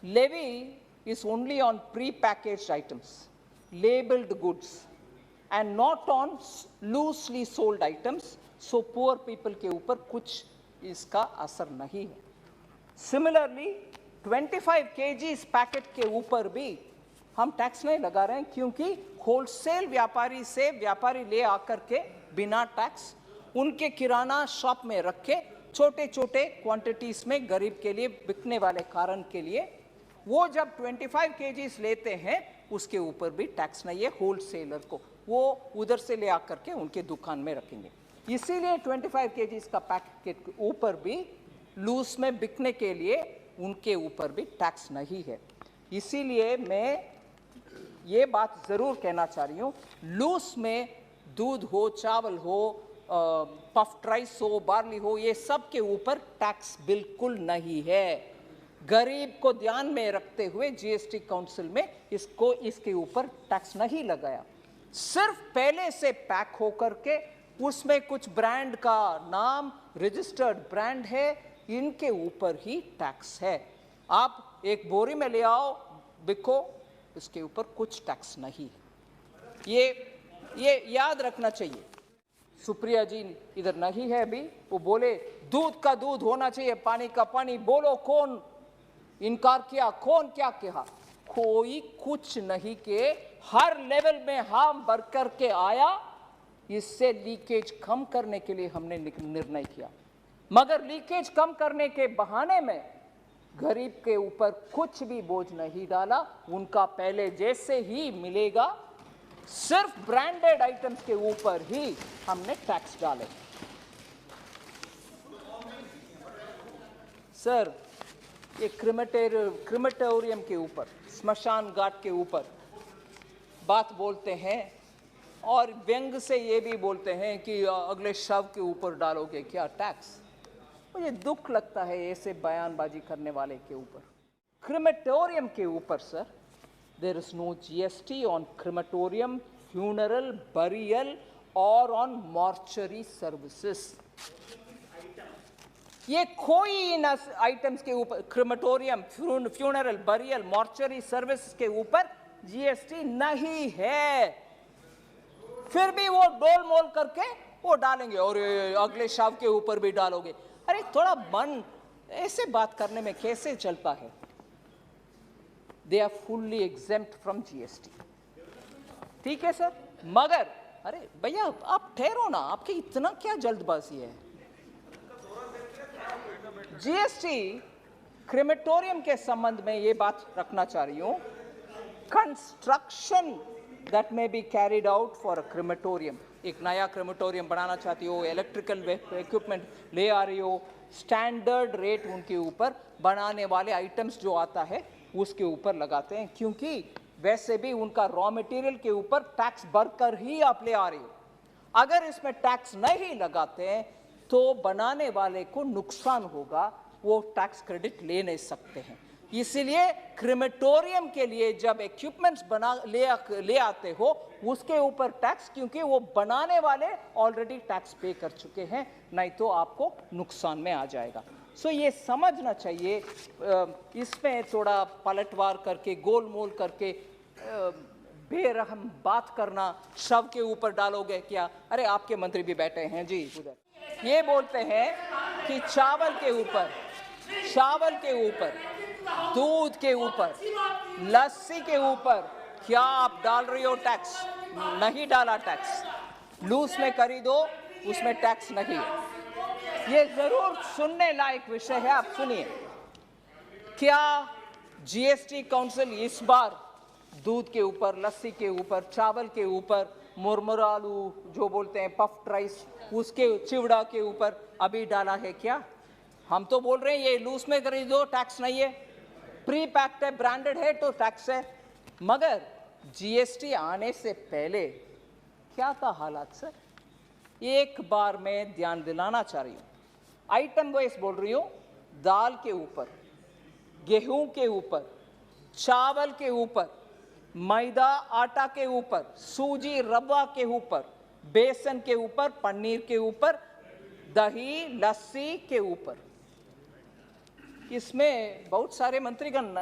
levy is only on pre-packaged items, labeled goods, and not on loosely sold items. So poor people के ऊपर कुछ इसका असर नहीं है. Similarly, 25 kg पैकेट के ऊपर भी हम टैक्स नहीं लगा रहे हैं, क्योंकि होलसेल व्यापारी से व्यापारी ले आकर के बिना टैक्स उनके किराना शॉप में रख के छोटे छोटे क्वांटिटीज में गरीब के लिए बिकने वाले कारण के लिए वो जब 25 kg लेते हैं उसके ऊपर भी टैक्स नहीं है. होलसेलर को वो उधर से ले आकर के उनके दुकान में रखेंगे. इसीलिए 25 kg का पैकेट के ऊपर भी लूज में बिकने के लिए उनके ऊपर भी टैक्स नहीं है. इसीलिए मैं ये बात ज़रूर कहना चाह रही हूँ, लूज में दूध हो, चावल हो, पफ्ड राइस हो, बार्ली हो, ये सब के ऊपर टैक्स बिल्कुल नहीं है. गरीब को ध्यान में रखते हुए जीएसटी काउंसिल में इसके ऊपर टैक्स नहीं लगाया. सिर्फ पहले से पैक होकर के उसमें कुछ ब्रांड का नाम रजिस्टर्ड ब्रांड है, इनके ऊपर ही टैक्स है. आप एक बोरी में ले आओ, बिको, इसके ऊपर कुछ टैक्स नहीं है. ये याद रखना चाहिए. सुप्रिया जी इधर नहीं है अभी, वो बोले दूध का दूध होना चाहिए, पानी का पानी. बोलो कौन इनकार किया, कौन क्या कहा? कोई कुछ नहीं के हर लेवल में हम बढ़ कर के आया. इससे लीकेज कम करने के लिए हमने निर्णय किया, मगर लीकेज कम करने के बहाने में गरीब के ऊपर कुछ भी बोझ नहीं डाला. उनका पहले जैसे ही मिलेगा, सिर्फ ब्रांडेड आइटम्स के ऊपर ही हमने टैक्स डाले. सर, ये क्रिमेटोरियम के ऊपर, स्मशान घाट के ऊपर बात बोलते हैं और व्यंग से ये भी बोलते हैं कि अगले शव के ऊपर डालोगे क्या टैक्स. मुझे दुख लगता है ऐसे बयानबाजी करने वाले के ऊपर. क्रिमेटोरियम के ऊपर sir, there is no GST on crematorium, funeral, burial or on mortuary services. ये कोई इन आइटम्स के ऊपर, crematorium, funeral, burial, mortuary service के ऊपर जीएसटी नहीं है. फिर भी वो डोल मोल करके वो डालेंगे और अगले शव के ऊपर भी डालोगे. अरे थोड़ा मन ऐसे बात करने में कैसे चलता है? They are fully exempt from GST. ठीक है सर, मगर अरे भैया आप ठहरो ना, आपकी इतना क्या जल्दबाजी है? जीएसटी क्रिमेटोरियम के संबंध में ये बात रखना चाह रही हूं. Construction that may be carried out for a crematorium, एक नया क्रिमेटोरियम बनाना चाहती हो, इलेक्ट्रिकल इक्विपमेंट ले आ रही हो, स्टैंडर्ड रेट उनके ऊपर बनाने वाले आइटम्स जो आता है उसके ऊपर लगाते हैं, क्योंकि वैसे भी उनका रॉ मटेरियल के ऊपर टैक्स भरकर ही आप ले आ रहे हो. अगर इसमें टैक्स नहीं लगाते हैं तो बनाने वाले को नुकसान होगा, वो टैक्स क्रेडिट ले नहीं सकते हैं. इसलिए क्रिमेटोरियम के लिए जब इक्विपमेंट्स ले आते हो उसके ऊपर टैक्स, क्योंकि वो बनाने वाले ऑलरेडी टैक्स पे कर चुके हैं, नहीं तो आपको नुकसान में आ जाएगा. सो ये समझना चाहिए. इसमें थोड़ा पलटवार करके, गोलमोल करके, बेरहम बात करना, शव के ऊपर डालोगे क्या? अरे आपके मंत्री भी बैठे हैं जी उधर, ये बोलते हैं कि चावल के ऊपर, दूध के ऊपर, लस्सी के ऊपर क्या आप डाल रही हो टैक्स? नहीं डाला टैक्स. लूज में खरीदो, उसमें टैक्स नहीं है. ये जरूर सुनने लायक विषय है, आप सुनिए. क्या जीएसटी काउंसिल इस बार दूध के ऊपर, लस्सी के ऊपर, चावल के ऊपर, मुरमुरालू जो बोलते हैं, पफ्ड राइस, उसके चिवड़ा के ऊपर अभी डाला है क्या? हम तो बोल रहे हैं ये लूज में खरीदो, टैक्स नहीं है. प्री पैक्ड है, ब्रांडेड है तो टैक्स है. मगर जीएसटी आने से पहले क्या था हालात सर? एक बार मैं ध्यान दिलाना चाह रही हूं, आइटम वाइज बोल रही हूं. दाल के ऊपर, गेहूं के ऊपर, चावल के ऊपर, मैदा आटा के ऊपर, सूजी रवा के ऊपर, बेसन के ऊपर, पनीर के ऊपर, दही लस्सी के ऊपर इसमें बहुत सारे मंत्रीगण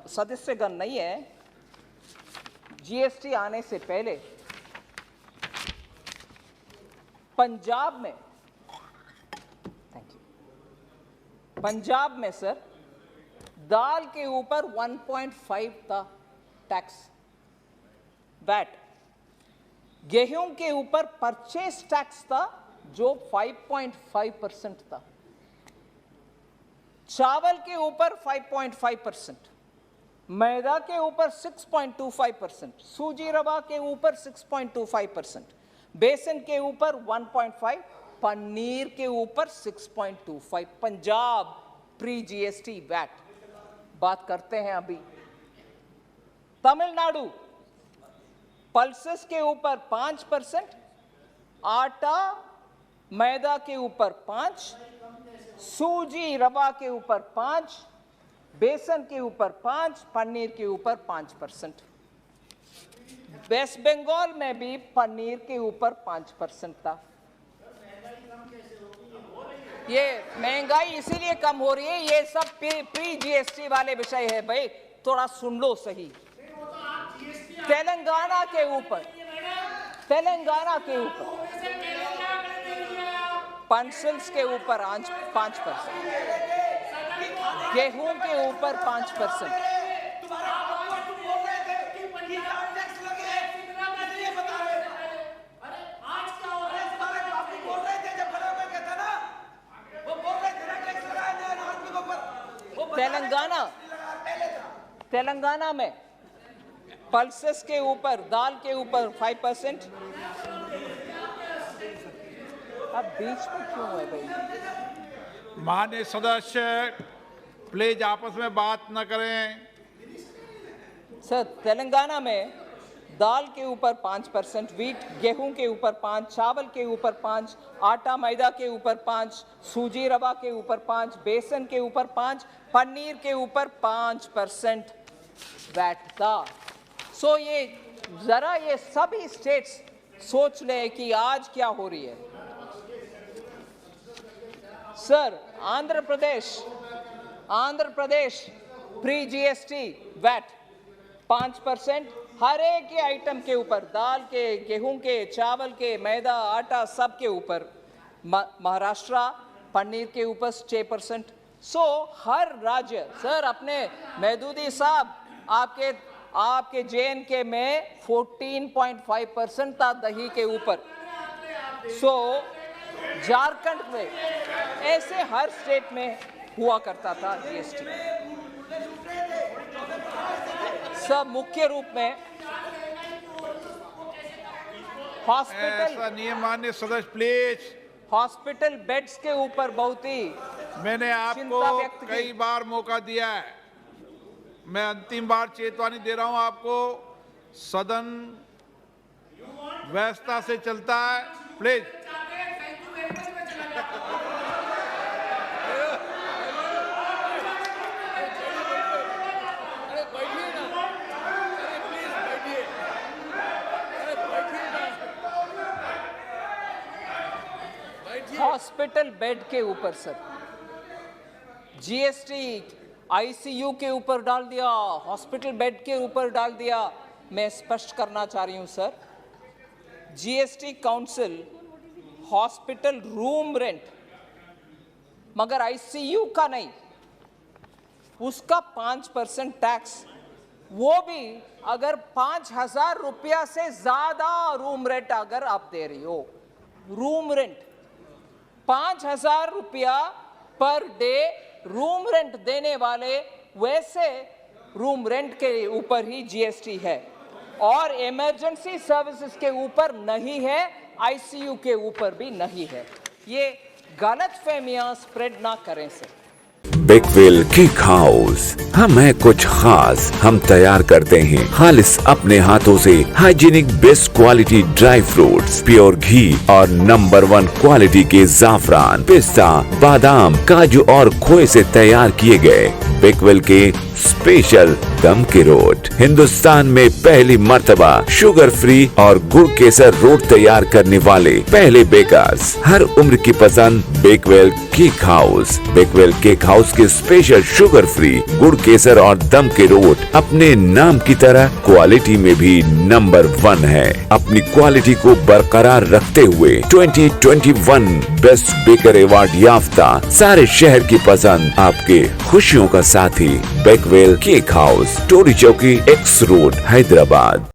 सदस्यगण नहीं है। जीएसटी आने से पहले पंजाब में, पंजाब में सर दाल के ऊपर 1.5 था टैक्स वैट, गेहूं के ऊपर परचेस टैक्स था जो 5.5% था, चावल के ऊपर 5.5%, मैदा के ऊपर 6.25%, सूजी रवा के ऊपर 6.25%, बेसन के ऊपर 1.5, पनीर के ऊपर 6.25। पंजाब प्री जीएसटी वैट बात करते हैं अभी। तमिलनाडु पल्सेस के ऊपर 5%, आटा मैदा के ऊपर 5, सूजी रवा के ऊपर 5, बेसन के ऊपर 5, पनीर के ऊपर 5%। वेस्ट बंगाल में भी पनीर के ऊपर 5% था। ये महंगाई इसीलिए कम हो रही है, ये सब प्री जीएसटी वाले विषय है भाई, थोड़ा सुन लो सही। तेलंगाना के ऊपर पेंसिल्स के ऊपर 5%, गेहूं के ऊपर 5%, तेलंगाना में पल्सेस के ऊपर, दाल के ऊपर 5%। अब बीच में क्यों है भाई? माननीय सदस्य प्लीज आपस में बात न करें। सर तेलंगाना में दाल के ऊपर 5%, वीट गेहूं के ऊपर 5, चावल के ऊपर 5, आटा मैदा के ऊपर 5, सूजी रवा के ऊपर 5, बेसन के ऊपर 5, पनीर के ऊपर 5% वैट था। सो ये जरा ये सभी स्टेट्स सोच ले कि आज क्या हो रही है। Sir Andhra Pradesh pre GST VAT 5%, हर एक के आइटम के ऊपर, दाल के, गेहूं के, चावल के, मैदा, आटा सब के ऊपर। महाराष्ट्र पनीर के ऊपर 6%। सो हर राज्य, सर अपने महदूदी साहब आपके JNK में 14.5% था दही के ऊपर। सो झारखंड में ऐसे हर स्टेट में हुआ करता था जीएसटी। सब मुख्य रूप में हॉस्पिटल, माननीय सदस्य प्लीज, हॉस्पिटल बेड्स के ऊपर बहुत ही मैंने आपको कई बार मौका दिया है, मैं अंतिम बार चेतावनी दे रहा हूं आपको। सदन व्यवस्था से चलता है, प्लीज। हॉस्पिटल बेड के ऊपर सर जीएसटी आईसीयू के ऊपर डाल दिया, हॉस्पिटल बेड के ऊपर डाल दिया। मैं स्पष्ट करना चाह रही हूं sir, GST council hospital room rent, मगर आईसीयू का नहीं, उसका 5% टैक्स, वो भी अगर 5,000 रुपया से ज्यादा रूम रेंट अगर आप दे रही हो, रूम रेंट 5,000 रुपया पर डे रूम रेंट देने वाले, वैसे रूम रेंट के ऊपर ही जीएसटी है और इमरजेंसी सर्विसेज के ऊपर नहीं है, आईसीयू के ऊपर भी नहीं है। ये गलतफहमियां स्प्रेड ना करें सर। बिगविल केक हाउस, हम है कुछ खास, हम तैयार करते हैं खालिस अपने हाथों से hygienic best quality dry fruits, pure घी और नंबर 1 क्वालिटी के जाफरान, पिस्ता, बादाम, काजू और खोए से तैयार किए गए बिगविल के स्पेशल दम के रोट, हिंदुस्तान में पहली मर्तबा शुगर फ्री और गुड़ केसर रोट तैयार करने वाले पहले बेकर्स, हर उम्र की पसंद Bakewell cake house. Bakewell cake house के स्पेशल शुगर फ्री गुड़ केसर और दम के रोट अपने नाम की तरह क्वालिटी में भी नंबर 1 है। अपनी क्वालिटी को बरकरार रखते हुए 2021 बेस्ट बेकर अवार्ड याफ्ता सारे शहर की पसंद, आपके खुशियों का साथी बेकवेल केक हाउस, टोरी चौकी, एक्स रोड, हैदराबाद।